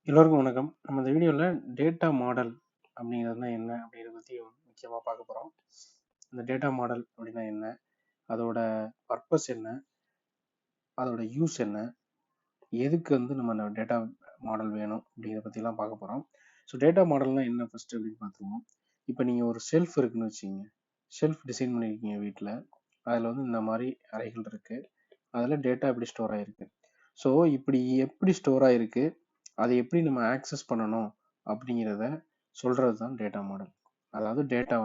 எல்லோருக்கும் வணக்கம். நம்ம இந்த வீடியோவில் டேட்டா மாடல் அப்படிங்கிறதுனா என்ன அப்படிங்கிறத பற்றி முக்கியமாக பார்க்க போகிறோம். இந்த டேட்டா மாடல் அப்படின்னா என்ன, அதோட பர்பஸ் என்ன, அதோட யூஸ் என்ன, எதுக்கு நம்ம டேட்டா மாடல் வேணும் அப்படிங்கிறத பற்றிலாம் பார்க்க போகிறோம். ஸோ டேட்டா மாடல்னால் என்ன ஃபஸ்ட்டு அப்படின்னு பார்த்துருவோம். இப்போ நீங்கள் ஒரு ஷெல்ஃப் இருக்குன்னு வச்சுக்கிங்க, ஷெல்ஃப் டிசைன் பண்ணியிருக்கீங்க வீட்டில். அதில் இந்த மாதிரி அறைகள் இருக்குது. அதில் டேட்டா எப்படி ஸ்டோர் ஆகிருக்கு. ஸோ இப்படி எப்படி ஸ்டோர் ஆகிருக்கு, அதை எப்படி நம்ம ஆக்சஸ் பண்ணணும் அப்படிங்கிறத சொல்கிறது தான் டேட்டா மாடல். அதாவது டேட்டா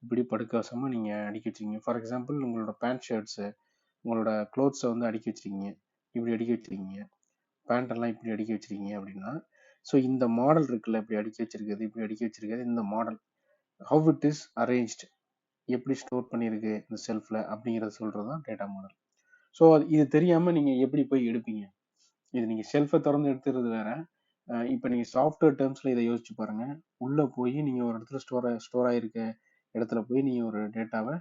இப்படி படுக்கவசமாக நீங்கள் அடுக்கி வச்சுருக்கீங்க. ஃபார் எக்ஸாம்பிள், உங்களோட பேண்ட் ஷர்ட்ஸு, உங்களோட க்ளோத்ஸை அடுக்கி வச்சுருக்கீங்க, இப்படி அடுக்கி வச்சுருக்கீங்க, பேண்டெல்லாம் இப்படி அடுக்கி வச்சுருக்கீங்க அப்படின்னா, ஸோ இந்த மாடல் இருக்குல்ல, இப்படி அடுக்கி வச்சிருக்கிறது, இப்படி அடுக்கி வச்சிருக்கிறது, இந்த model how it is arranged, எப்படி ஸ்டோர் பண்ணியிருக்கு இந்த செல்ஃபில் அப்படிங்கிறத சொல்கிறது தான் டேட்டா மாடல். ஸோ இது தெரியாமல் நீங்கள் எப்படி போய் எடுப்பீங்க? இது நீங்கள் ஷெல்ஃபை திறந்து எடுத்துறது வேற. இப்போ நீங்கள் சாஃப்ட்வேர் டேர்ம்ஸில் இதை யோசிச்சு பாருங்கள். உள்ளே போய் நீங்கள் ஒரு இடத்துல ஸ்டோர் ஆகிருக்க இடத்துல போய் நீங்கள் ஒரு டேட்டாவை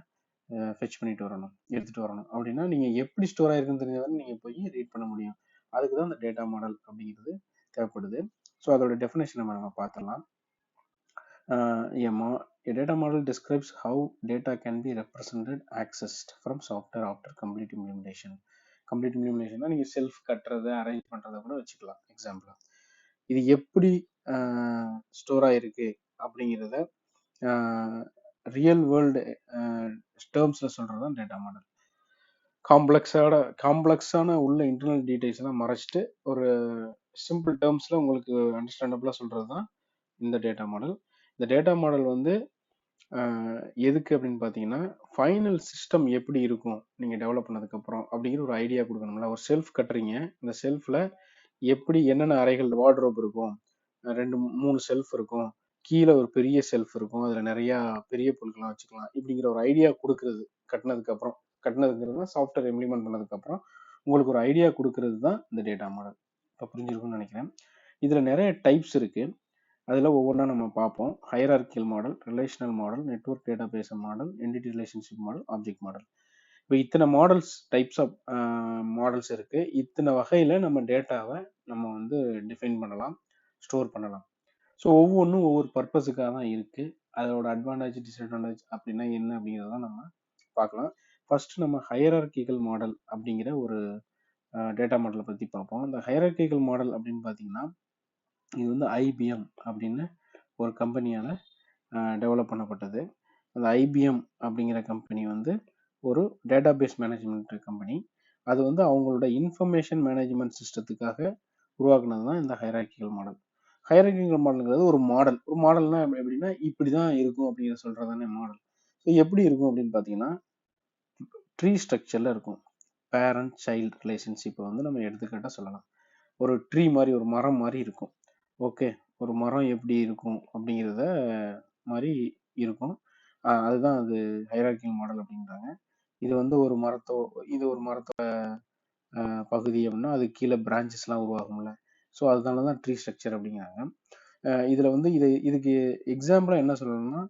ஃபெச் பண்ணிட்டு வரணும், எடுத்துகிட்டு வரணும். அப்படின்னா நீங்கள் எப்படி ஸ்டோர் ஆகிருக்குன்னு தெரிஞ்சாதான் நீங்கள் போய் ரீட் பண்ண முடியும். அதுக்கு தான் இந்த டேட்டா மாடல் அப்படிங்கிறது தேவைப்படுது. ஸோ அதோட டெஃபினேஷன் நம்ம பார்த்துடலாம். A data model describes how data can be represented, accessed from software after complete implementation. Complete இம்ப்ளிமெண்டேஷன்னா நீங்கள் செல்ஃப் கட்டுறதை அரேஞ்ச் பண்ணுறதை கூட வச்சுக்கலாம் எக்ஸாம்பிளாக. இது எப்படி ஸ்டோர் ஆகிருக்கு அப்படிங்கிறத ரியல் வேர்ல்டு டேர்ம்ஸில் சொல்கிறது தான் டேட்டா மாடல். காம்ப்ளெக்ஸான உள்ள இன்டர்னல் டீடைல்ஸ் எல்லாம் மறைச்சிட்டு ஒரு சிம்பிள் டேர்ம்ஸில் உங்களுக்கு அண்டர்ஸ்டாண்டபிளாக சொல்கிறது தான் இந்த டேட்டா மாடல். இந்த டேட்டா மாடல் எதுக்கு அப்படின்னு பார்த்தீங்கன்னா, ஃபைனல் சிஸ்டம் எப்படி இருக்கும் நீங்கள் டெவலப் பண்ணதுக்கப்புறம் அப்படிங்கிற ஒரு ஐடியா கொடுக்கணும்ல. ஒரு செல்ஃப் கட்டுறீங்க, இந்த செல்ஃபில் எப்படி என்னென்ன அறைகள், வார்ட்ரோப் இருக்கும், 2-3 செல்ஃப் இருக்கும், கீழே ஒரு பெரிய செல்ஃப் இருக்கும், அதில் நிறையா பெரிய பொருட்கள்லாம் வச்சுக்கலாம், இப்படிங்கிற ஒரு ஐடியா கொடுக்குறது. கட்டினதுங்கிறது சாஃப்ட்வேர் இம்ப்ளிமெண்ட் பண்ணதுக்கப்புறம் உங்களுக்கு ஒரு ஐடியா கொடுக்கறது தான் இந்த டேட்டா மாடல். இப்போ புரிஞ்சிருக்கும்னு நினைக்கிறேன். இதில் நிறைய டைப்ஸ் இருக்குது. அதில் ஒவ்வொன்றா நம்ம பார்ப்போம். Hierarchical model, relational model, network database model, entity relationship model, object model. இப்போ இத்தனை மாடல்ஸ், டைப்ஸ் ஆஃப் மாடல்ஸ் இருக்குது. இத்தனை வகையில் நம்ம டேட்டாவை நம்ம டிஃபைன் பண்ணலாம், ஸ்டோர் பண்ணலாம். ஸோ ஒவ்வொன்றும் ஒவ்வொரு பர்பஸுக்காக தான் இருக்குது. அதோட அட்வான்டேஜ், டிஸ்அட்வான்டேஜ் அப்படின்னா என்ன அப்படிங்கிறத நம்ம பார்க்கலாம். ஃபர்ஸ்ட் நம்ம ஹையரார்கிக்கல் மாடல் அப்படிங்கிற ஒரு டேட்டா மாடலை பற்றி பார்ப்போம். இந்த ஹையரார்கிக்கல் மாடல் அப்படின்னு பார்த்தீங்கன்னா, இது ஐபிஎம் அப்படின்னு ஒரு கம்பெனியால் டெவலப் பண்ணப்பட்டது. அந்த ஐபிஎம் அப்படிங்கிற கம்பெனி ஒரு டேட்டாபேஸ் மேனேஜ்மெண்ட் கம்பெனி. அது அவங்களோட இன்ஃபர்மேஷன் மேனேஜ்மெண்ட் சிஸ்டத்துக்காக உருவாக்குனது தான் இந்த ஹையரார்கிக்கல் மாடல். ஹையரார்கிக்கல் மாடலுங்கிறது ஒரு மாடல். ஒரு மாடல்னா எப்படின்னா, இப்படி தான் இருக்கும் அப்படிங்கிற சொல்கிறது தானே மாடல். ஸோ எப்படி இருக்கும் அப்படின்னு பார்த்தீங்கன்னா, ட்ரீ ஸ்ட்ரக்சரில் இருக்கும். பேரண்ட் சைல்டு ரிலேஷன்ஷிப்பை நம்ம எடுத்துக்கிட்டால் சொல்லலாம். ஒரு ட்ரீ மாதிரி, ஒரு மரம் மாதிரி இருக்கும். ஓகே, ஒரு மரம் எப்படி இருக்கும் அப்படிங்கிறத மாதிரி இருக்கும். அதுதான் அது ஹையரார்கிக்கல் மாடல் அப்படிங்கிறாங்க. இது ஒரு மரத்தோட பகுதி அப்படின்னா அது கீழே பிரான்ச்சஸ்லாம் உருவாகும்ல. ஸோ அதனால தான் ட்ரீ ஸ்ட்ரக்சர் அப்படிங்கிறாங்க. இதில் இதுக்கு எக்ஸாம்பிளாக என்ன சொல்லணும்னா,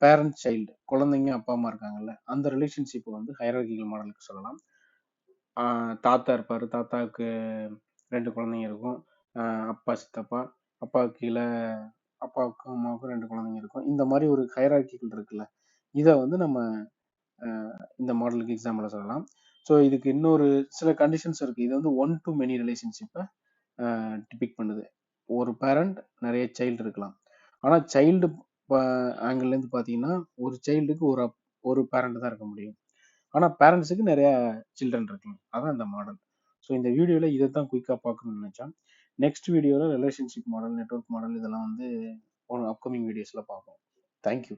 பேரண்ட் சைல்டு, குழந்தைங்க அப்பா அம்மா இருக்காங்கல்ல, அந்த ரிலேஷன்ஷிப்பை ஹையரார்கிக்கல் மாடலுக்கு சொல்லலாம். தாத்தா இருப்பார், தாத்தாவுக்கு 2 குழந்தைங்க இருக்கும். அப்பா, சித்தப்பா, அப்பாவுக்கு கீழே அப்பாவுக்கும் அம்மாவுக்கும் 2 குழந்தைங்க இருக்கும். இந்த மாதிரி ஒரு ஹையரார்கிக்கல் இருக்குல்ல, இதை நம்ம இந்த மாடலுக்கு எக்ஸாம்பிளாக சொல்லலாம். ஸோ இதுக்கு இன்னொரு சில கண்டிஷன்ஸ் இருக்குது. இது 1 to many ரிலேஷன்ஷிப்பை டிபிக் பண்ணுது. ஒரு பேரண்ட் நிறைய சைல்டு இருக்கலாம். ஆனால் சைல்டு ஆங்கிள்லேருந்து பார்த்தீங்கன்னா, ஒரு சைல்டுக்கு ஒரு பேரண்ட் தான் இருக்க முடியும். ஆனால் பேரண்ட்ஸுக்கு நிறைய சில்ட்ரன் இருக்கலாம். அதான் இந்த மாடல். ஸோ இந்த வீடியோவில் இதை தான் குயிக்காக பார்க்கணும்னு நினச்சேன். நெக்ஸ்ட் வீடியோவில் ரிலேஷன்ஷிப் மாடல், நெட்வொர்க் மாடல் இதெல்லாம் ஒரு அப்கமிங் வீடியோஸில் பார்ப்போம். தேங்க்யூ.